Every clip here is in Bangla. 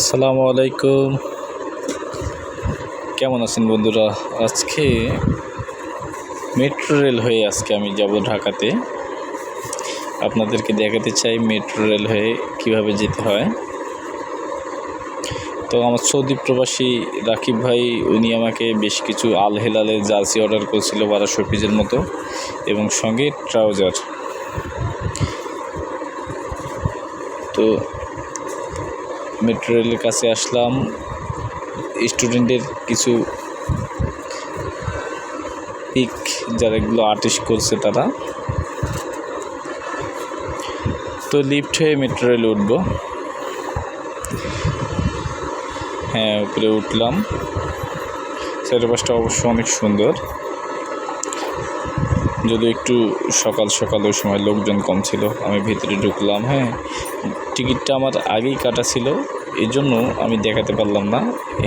আসসালামু আলাইকুম। কেমন আছেন বন্ধুরা? আজকে মেট্রো রেল হয়ে আমি যাব ঢাকাতে। আপনাদেরকে দেখাতে চাই মেট্রো রেল হয়ে কীভাবে যেতে হয়। তো আমার সৌদি প্রবাসী রাকিব ভাই উনি আমাকে বেশ কিছু আল হেলালের জার্সি অর্ডার করেছিল 1200 পিসের মতো এবং সঙ্গে ট্রাউজার। তো মেট্রো রেলের কাছে আসলাম। স্টুডেন্টের কিছু পিক যারা এগুলো আর্টিস্ট করছে তারা। তো লিফট হয়ে মেট্রো রেলে উঠব। হ্যাঁ, উপরে উঠলাম। চারপাশটা অবশ্য অনেক সুন্দর, যদিও একটু সকাল সকাল ওই সময় লোকজন কম ছিল। আমি ভিতরে ঢুকলাম। হ্যাঁ, টিকিটটা আমার আগেই কাটা ছিল, এই জন্য আমি দেখাতে পারলাম না।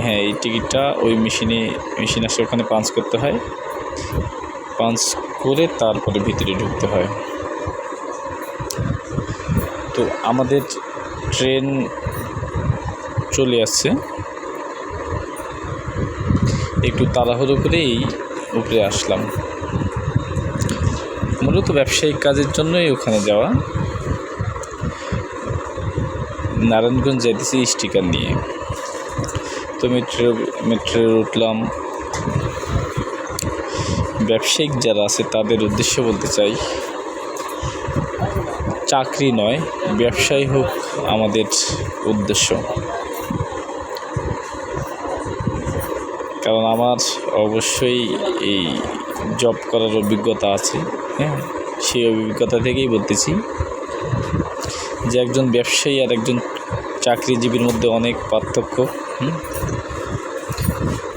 হ্যাঁ, এই টিকিটটা ওই মেশিন আসে, ওখানে পাঞ্চ করতে হয়। পাঞ্চ করে তারপরে ভিতরে ঢুকতে হয়। তো আমাদের ট্রেন চলে আসছে। একটু তাড়াহুড়ো করেই উপরে আসলাম। মূলত ব্যবসায়িক কাজের জন্যই ওখানে যাওয়া। নারায়ণগঞ্জ যাইতেছি স্টিকার নিয়ে। তো মেট্রো উঠলাম। ব্যবসায়িক যারা আছে তাদের উদ্দেশ্যে বলতে চাই, চাকরি নয়, ব্যবসায়ী হোক আমাদের উদ্দেশ্য। কারণ আমার অবশ্যই এই জব করার অভিজ্ঞতা আছে। হ্যাঁ, সেই অভিজ্ঞতা থেকেই বলতেছি যে একজন ব্যবসায়ী আর একজন চাকরিজীবীর মধ্যে অনেক পার্থক্য।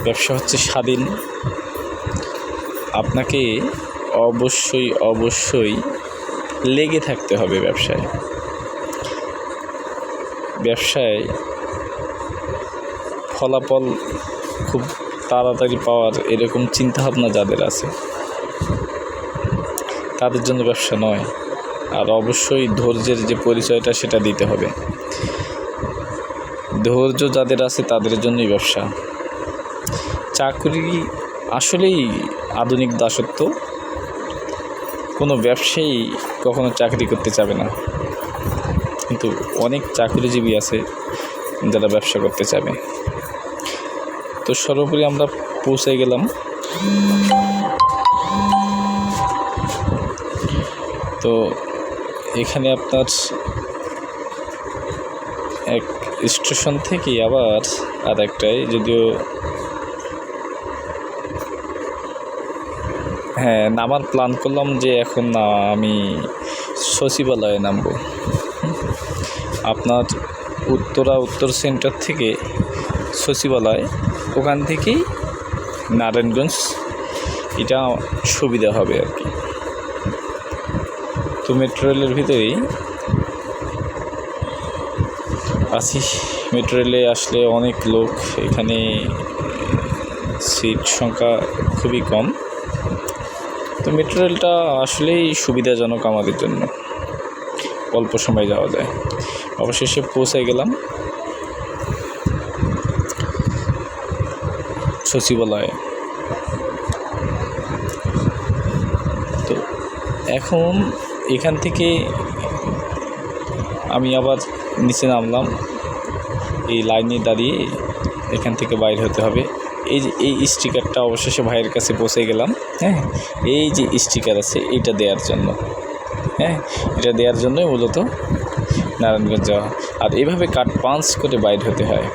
ব্যবসা হচ্ছে স্বাধীন। আপনাকে অবশ্যই লেগে থাকতে হবে ব্যবসায়। ফলাফল খুব তাড়াতাড়ি পাওয়ার এরকম চিন্তাভাবনা যাদের আছে তাদের জন্য ব্যবসা নয়। আর অবশ্যই ধৈর্যের যে পরিচয়টা সেটা দিতে হবে। ধৈর্য যাদের আছে তাদের জন্যই ব্যবসা। চাকরি আসলেই আধুনিক দাসত্ব। কোনো ব্যবসায়ী কখনো চাকরি করতে চাবে না, কিন্তু অনেক চাকরিজীবী আছে যারা ব্যবসা করতে চাবে। তো সর্বোপরি আমরা পৌঁছে গেলাম। তো এখানে আপনার এক স্টেশন থেকে আবার আর একটাই, যদিও হ্যাঁ নামার প্ল্যান করলাম যে এখন না, আমি সচিবালয়ে নামব। আপনার উত্তর সেন্টার থেকে সচিবালয়, ওখান থেকেই নারায়ণগঞ্জ, এটা সুবিধা হবে আর কি। তো মেট্রো রেলের ভিতরেই আছি। মেট্রো রেলে আসলে অনেক লোক, এখানে সিট সংখ্যা খুবই কম। তো মেট্রো রেলটা আসলেই সুবিধাজনক আমাদের জন্য, অল্প সময় যাওয়া যায়। অবশেষে পৌঁছে গেলাম সচিবালয়ে। তো এখন এখান থেকে আমি আবার নিচে নামলাম। এই লাইনে দাঁড়িয়ে এখান থেকে বাইর হতে হবে। এই স্টিকারটা অবশেষে ভাইয়ের কাছে পৌঁছে গেলাম। হ্যাঁ, এই যে স্টিকার আছে এইটা দেওয়ার জন্য। হ্যাঁ, এটা দেওয়ার জন্যই মূলত নারায়ণগঞ্জ যাওয়া। আর এভাবে কার্ড পাঞ্চ করে বাইর হতে হয়।